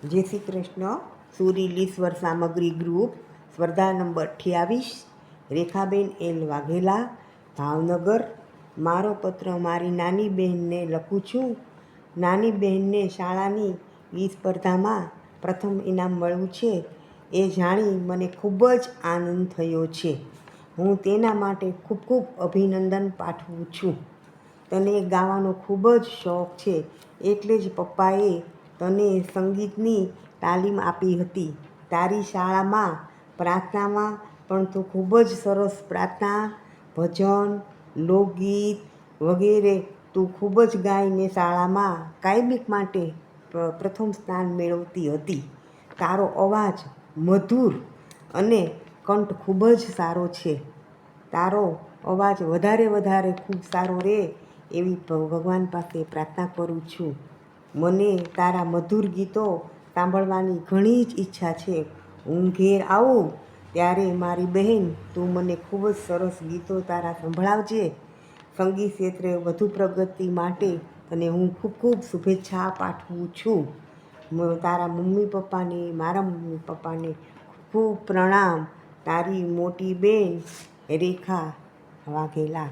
જય શ્રી કૃષ્ણ. સુરીલીશ્વર સામગ્રી ગ્રુપ સ્પર્ધા નંબર 28, રેખાબેન એલ વાઘેલા, ભાવનગર. મારો પત્ર મારી નાની બહેનને લખું છું. નાની બહેનને શાળાની એ સ્પર્ધામાં પ્રથમ ઇનામ મળ્યું છે એ જાણી મને ખૂબ જ આનંદ થયો છે. હું તેના માટે ખૂબ ખૂબ અભિનંદન પાઠવું છું. તને ગાવાનો ખૂબ જ શોખ છે એટલે જ પપ્પાએ તને સંગીતની તાલીમ આપી હતી. તારી શાળામાં પ્રાર્થનામાં પણ તું ખૂબ જ સરસ પ્રાર્થના, ભજન, લોકગીત વગેરે તું ખૂબ જ ગાઈને શાળામાં કાયમિક માટે પ્રથમ સ્થાન મેળવતી હતી. તારો અવાજ મધુર અને કંઠ ખૂબ જ સારો છે. તારો અવાજ વધારે ખૂબ સારો રહે એવી ભગવાન પાસે પ્રાર્થના કરું છું. મને તારા મધુર ગીતો સાંભળવાની ઘણી જ ઈચ્છા છે. હું ઘેર આવું ત્યારે મારી બહેન તું મને ખૂબ જ સરસ ગીતો તારા સંભળાવજે. સંગીત ક્ષેત્રે વધુ પ્રગતિ માટે તને હું ખૂબ ખૂબ શુભેચ્છા પાઠવું છું. તારા મમ્મી પપ્પાને, મારા મમ્મી પપ્પાને ખૂબ પ્રણામ. તારી મોટી બેન રેખા વાઘેલા.